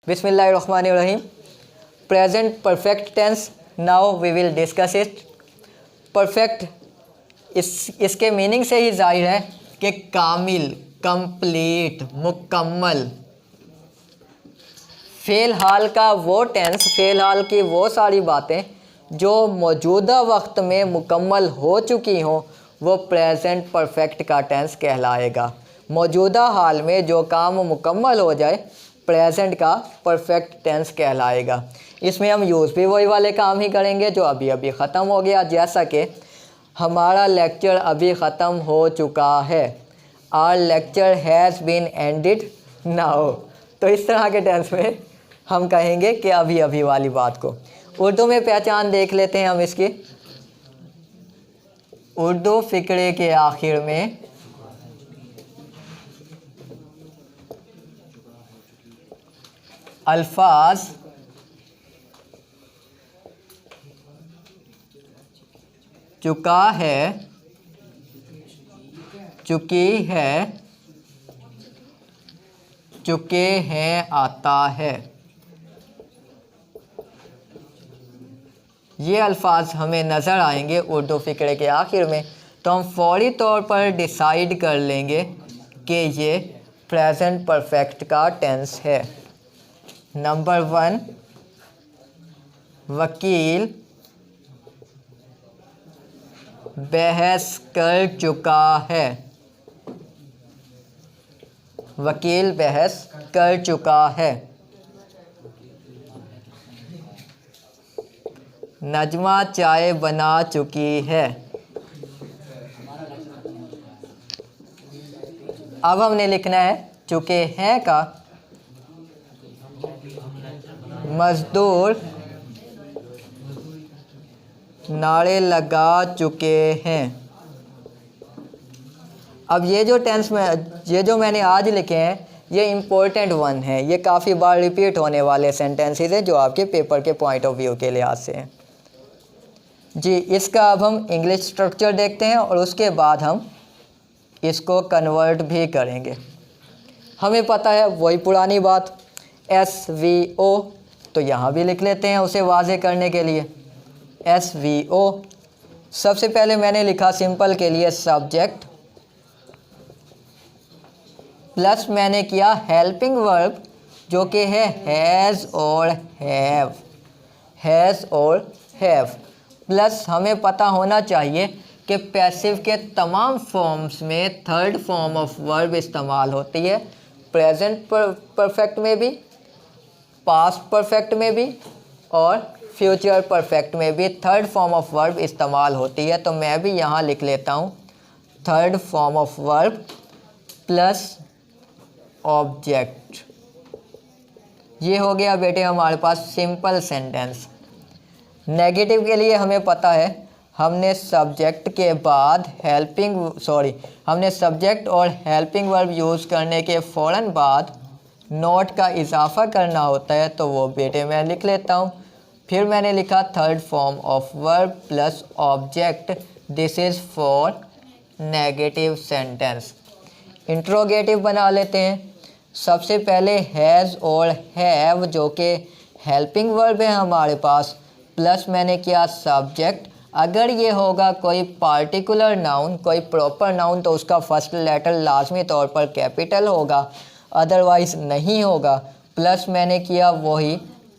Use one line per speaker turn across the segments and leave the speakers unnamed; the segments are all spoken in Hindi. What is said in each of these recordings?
बिस्मिल्लाहिर्रहमानिर्रहीम। Present perfect tense, now we will discuss it. Perfect इसके मीनिंग से ही जाहिर है कि कामिल, कंप्लीट, मुकम्मल। फ़ेल हाल का वो टेंस, फ़ेल हाल की वो सारी बातें जो मौजूदा वक्त में मुकम्मल हो चुकी हों, वो प्रेजेंट परफेक्ट का टेंस कहलाएगा। मौजूदा हाल में जो काम मुकम्मल हो जाए, प्रेजेंट का परफेक्ट टेंस कहलाएगा। इसमें हम यूज़ भी वही वाले काम ही करेंगे जो अभी अभी ख़त्म हो गया, जैसा कि हमारा लेक्चर अभी ख़त्म हो चुका है। Our lecture has been ended now. तो इस तरह के टेंस में हम कहेंगे कि अभी अभी वाली बात को। उर्दू में पहचान देख लेते हैं हम इसकी। उर्दू फ़िक्रे के आखिर में अल्फाज चुका है, चुकी है, चुके हैं आता है। ये अल्फाज हमें नज़र आएंगे उर्दू फ़िक्रे के आखिर में, तो हम फौरी तौर पर डिसाइड कर लेंगे कि ये प्रेजेंट परफेक्ट का टेंस है। नंबर 1, वकील बहस कर चुका है। वकील बहस कर चुका है। नजमा चाय बना चुकी है। अब हमने लिखना है चुके हैं का मजदूर नारे लगा चुके हैं। अब ये जो टेंस में ये जो मैंने आज लिखे हैं, ये इम्पोर्टेंट वन है। ये काफ़ी बार रिपीट होने वाले सेंटेंसेस हैं जो आपके पेपर के पॉइंट ऑफ व्यू के लिहाज से हैं जी। इसका अब हम इंग्लिश स्ट्रक्चर देखते हैं और उसके बाद हम इसको कन्वर्ट भी करेंगे। हमें पता है वही पुरानी बात SVO, तो यहाँ भी लिख लेते हैं उसे वाज़े करने के लिए। SVO सबसे पहले मैंने लिखा सिंपल के लिए सब्जेक्ट, प्लस मैंने किया हेल्पिंग वर्ब जो कि है हैज़ और हैव। हैज़ और हैव प्लस हमें पता होना चाहिए कि पैसिव के तमाम फॉर्म्स में थर्ड फॉर्म ऑफ वर्ब इस्तेमाल होती है। प्रेजेंट परफेक्ट में भी, पास्ट परफेक्ट में भी और फ्यूचर परफेक्ट में भी थर्ड फॉर्म ऑफ वर्ब इस्तेमाल होती है। तो मैं भी यहाँ लिख लेता हूँ third form of verb plus object. ये हो गया बेटे हमारे पास सिंपल सेंटेंस। नेगेटिव के लिए हमें पता है हमने सब्जेक्ट के बाद हमने सब्जेक्ट और हेल्पिंग वर्ब यूज़ करने के फ़ौरन बाद नोट का इजाफा करना होता है, तो वो बेटे मैं लिख लेता हूँ। फिर मैंने लिखा third form of verb plus object, this is for negative sentence. Interrogative बना लेते हैं। सबसे पहले हैज़ और हैव जो कि हेल्पिंग वर्ब है हमारे पास, प्लस मैंने किया सब्जेक्ट। अगर ये होगा कोई पार्टिकुलर नाउन, कोई प्रॉपर नाउन, तो उसका फर्स्ट लेटर लाजमी तौर पर कैपिटल होगा, अदरवाइज़ नहीं होगा। प्लस मैंने किया वही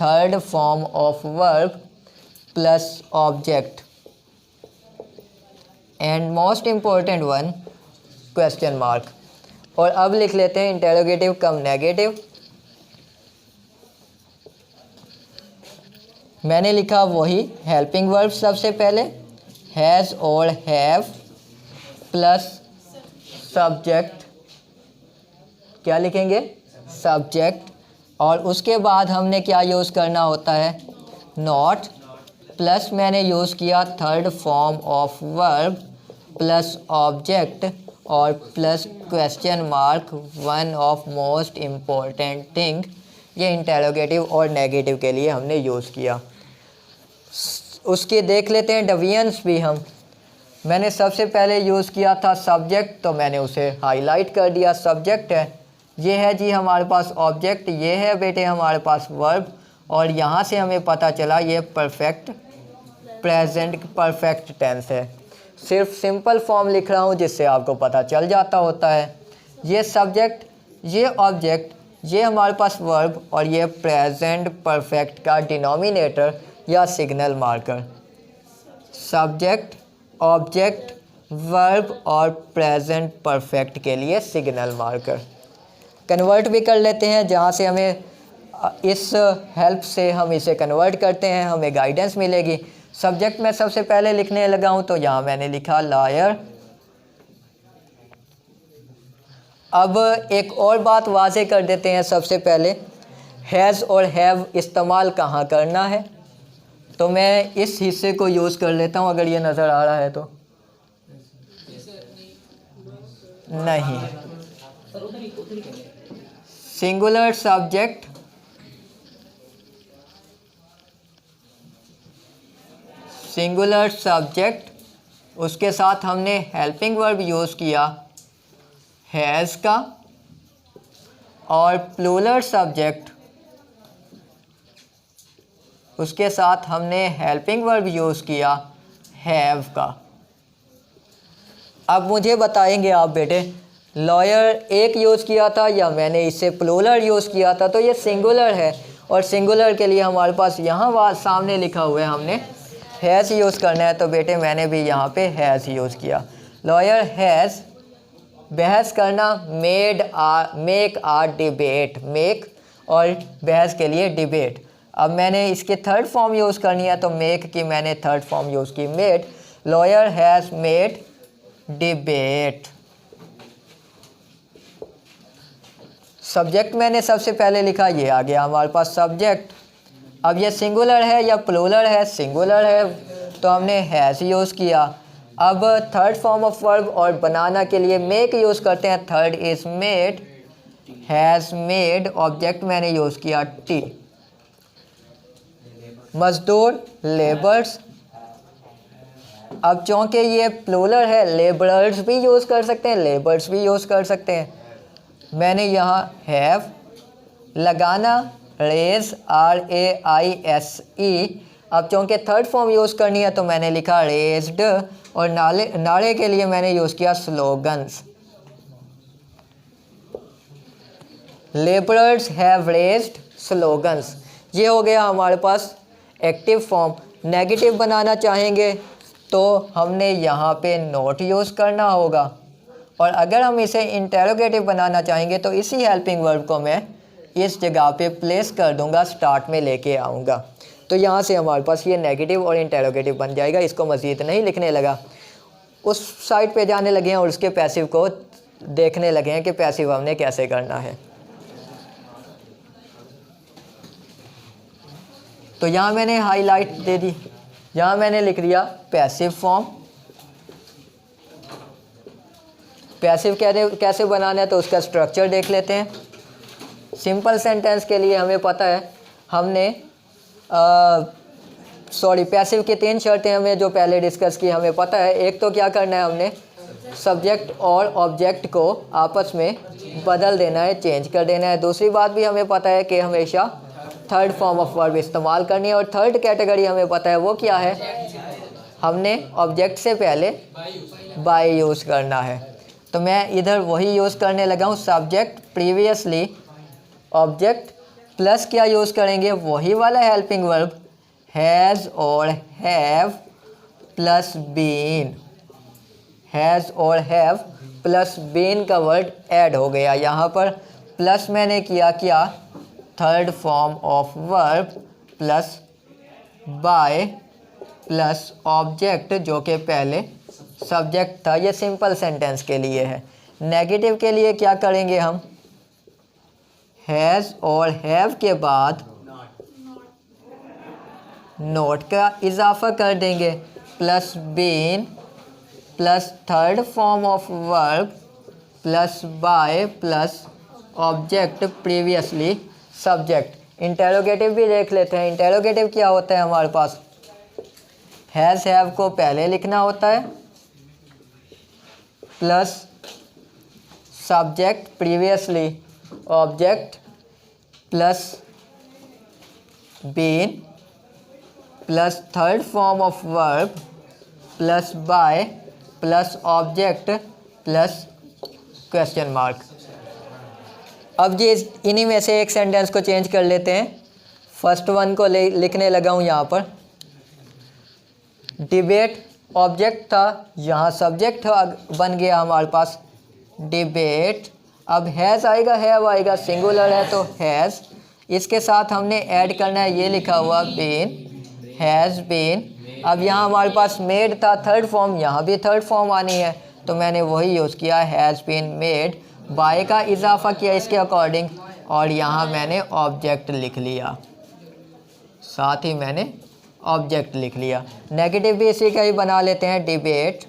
third form of verb plus object and most important one question mark. और अब लिख लेते हैं इंटेरोगेटिव कम नेगेटिव। मैंने लिखा वही हेल्पिंग वर्ब सबसे पहले हैज़ और हैव प्लस सब्जेक्ट। क्या लिखेंगे? सब्जेक्ट। और उसके बाद हमने क्या यूज़ करना होता है? नॉट। प्लस मैंने यूज़ किया third form of verb plus object और plus question mark, one of most important thing. ये इंटेरोगेटिव और नेगेटिव के लिए हमने यूज़ किया। उसके देख लेते हैं डिवीजन्स भी हम। मैंने सबसे पहले यूज़ किया था सब्जेक्ट, तो मैंने उसे हाईलाइट कर दिया। सब्जेक्ट है ये है जी हमारे पास ऑब्जेक्ट, ये है बेटे हमारे पास वर्ब, और यहाँ से हमें पता चला ये परफेक्ट प्रेजेंट परफेक्ट टेंस है। सिर्फ सिंपल फॉर्म लिख रहा हूँ जिससे आपको पता चल जाता होता है। ये सब्जेक्ट, ये ऑब्जेक्ट, ये हमारे पास वर्ब और ये प्रेजेंट परफेक्ट का डिनोमिनेटर या signal marker. Subject, object, verb और प्रेजेंट परफेक्ट के लिए सिग्नल मार्कर। कन्वर्ट भी कर लेते हैं, जहाँ से हमें इस हेल्प से हम इसे कन्वर्ट करते हैं, हमें गाइडेंस मिलेगी। सब्जेक्ट में सबसे पहले लिखने लगा हूँ, तो यहाँ मैंने लिखा लॉयर। अब एक और बात वाज़े कर देते हैं, सबसे पहले हैज़ और हैव इस्तेमाल कहाँ करना है, तो मैं इस हिस्से को यूज़ कर लेता हूँ, अगर ये नज़र आ रहा है तो। नहीं, सिंगुलर सब्जेक्ट, सिंगुलर सब्जेक्ट, उसके साथ हमने हेल्पिंग वर्ब यूज़ किया हैज़ का, और प्लूरल सब्जेक्ट, उसके साथ हमने हेल्पिंग वर्ब यूज़ किया हैव का। अब मुझे बताएंगे आप बेटे, लॉयर एक यूज़ किया था या मैंने इससे प्लूरल यूज़ किया था, तो ये सिंगुलर है, और सिंगुलर के लिए हमारे पास यहाँ सामने लिखा हुआ है हमने हैज़ यूज़ करना है, तो बेटे मैंने भी यहाँ पे हैज़ यूज़ किया। लॉयर हैज़, बहस करना, मेक आ डिबेट, मेक और बहस के लिए डिबेट। अब मैंने इसके थर्ड फॉर्म यूज़ करनी है, तो मेक की मैंने थर्ड फॉर्म यूज़ की made. Lawyer has made debate. Subject मैंने सबसे पहले लिखा, ये आ गया हमारे पास सब्जेक्ट। अब ये सिंगुलर है या प्लूरल है, सिंगुलर है, तो हमने हैज़ यूज़ किया। अब थर्ड फॉर्म ऑफ वर्ब और बनाना के लिए मेक यूज़ करते हैं, third is made, has made, object मैंने यूज़ किया टी। मजदूर लेबर्स, अब चूँकि ये प्लूरल है, लेबरर्स भी यूज़ कर सकते हैं, लेबर्स भी यूज़ कर सकते हैं। मैंने यहाँ हैव, लगाना रेज, RAISE, अब चूँकि थर्ड फॉर्म यूज़ करनी है तो मैंने लिखा रेज्ड, और नारे के लिए मैंने यूज़ किया slogans. Labourers have raised slogans. ये हो गया हमारे पास एक्टिव फॉर्म। नेगेटिव बनाना चाहेंगे तो हमने यहाँ पे नोट यूज़ करना होगा, और अगर हम इसे इंटेरोगेटिव बनाना चाहेंगे तो इसी हेल्पिंग वर्ब को मैं इस जगह पे प्लेस कर दूंगा, स्टार्ट में लेके आऊँगा। तो यहाँ से हमारे पास ये नेगेटिव और इंटेरोगेटिव बन जाएगा। इसको मज़ीद नहीं लिखने लगा, उस साइड पे जाने लगे हैं और उसके पैसिव को देखने लगे हैं कि पैसिव हमने कैसे करना है। तो यहाँ मैंने हाईलाइट दे दी, यहाँ मैंने लिख दिया पैसिव फॉर्म। पैसिव कैसे बनाना है तो उसका स्ट्रक्चर देख लेते हैं। सिंपल सेंटेंस के लिए हमें पता है, हमने पैसिव की 3 शर्तें हमें जो पहले डिस्कस की हमें पता है। एक तो क्या करना है, हमने सब्जेक्ट और ऑब्जेक्ट को आपस में बदल देना है, चेंज कर देना है। दूसरी बात भी हमें पता है कि हमेशा थर्ड फॉर्म ऑफ वर्ब इस्तेमाल करनी है, और थर्ड कैटेगरी हमें पता है वो क्या है, हमने ऑब्जेक्ट से पहले बाय यूज़ करना है। तो मैं इधर वही यूज़ करने लगा हूँ, सब्जेक्ट प्रीवियसली ऑब्जेक्ट प्लस क्या यूज़ करेंगे, वही वाला हेल्पिंग वर्ब हैज़ और हैव प्लस बीन। हैज़ और हैव प्लस बीन का वर्ड ऐड हो गया यहाँ पर, प्लस मैंने किया क्या, third form of verb plus by plus object जो कि पहले सब्जेक्ट था। ये सिंपल सेंटेंस के लिए है। नेगेटिव के लिए क्या करेंगे, हम हैज़ और हैव के बाद नोट का इजाफा कर देंगे, plus been plus third form of verb plus by plus object previously subject. Interrogative भी देख लेते हैं। इंटेरोगेटिव क्या होता है, हमारे पास हैज़ हैव को पहले लिखना होता है, plus subject previously object plus been plus third form of verb plus by plus object plus question mark. अब ये इन्हीं में से एक सेंटेंस को चेंज कर लेते हैं। फर्स्ट वन को लिखने लगा हूँ यहाँ पर। डिबेट ऑब्जेक्ट था, यहाँ सब्जेक्ट बन गया हमारे पास डिबेट। अब हैज़ आएगा, हैव आएगा, सिंगुलर है तो हैज़। इसके साथ हमने ऐड करना है, ये लिखा हुआ बीन, हैज़ बीन। अब यहाँ हमारे पास मेड था थर्ड फॉर्म, यहाँ भी थर्ड फॉर्म आनी है तो मैंने वही यूज़ किया, हैज़ बीन मेड। बाय का इजाफा किया इसके अकॉर्डिंग और यहाँ मैंने ऑब्जेक्ट लिख लिया, साथ ही मैंने ऑब्जेक्ट लिख लिया। नेगेटिव भी इसी का ही बना लेते हैं, debate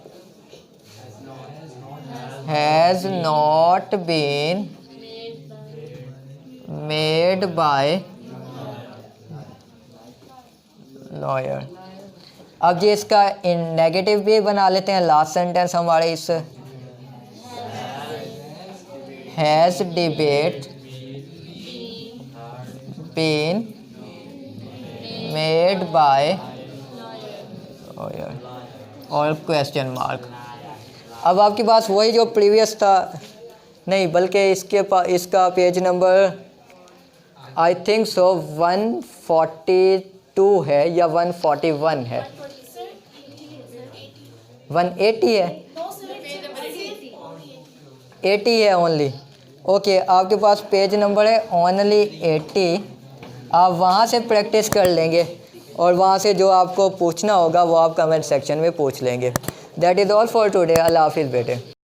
has not been made by lawyer. अब जी इसका इन नेगेटिव भी बना लेते हैं। लास्ट सेंटेंस हमारे इस has debate been made by lawyer और क्वेश्चन मार्क। अब आपके पास वही जो प्रीवियस था, नहीं बल्कि इसका page number I think so 142 है या 141 है, 180 है, 80 है ओनली। ओके, आपके पास पेज नंबर है ओनली 80। आप वहाँ से प्रैक्टिस कर लेंगे और वहाँ से जो आपको पूछना होगा वो आप कमेंट सेक्शन में पूछ लेंगे। That is all for today. अल्लाह हाफिज़ बेटे।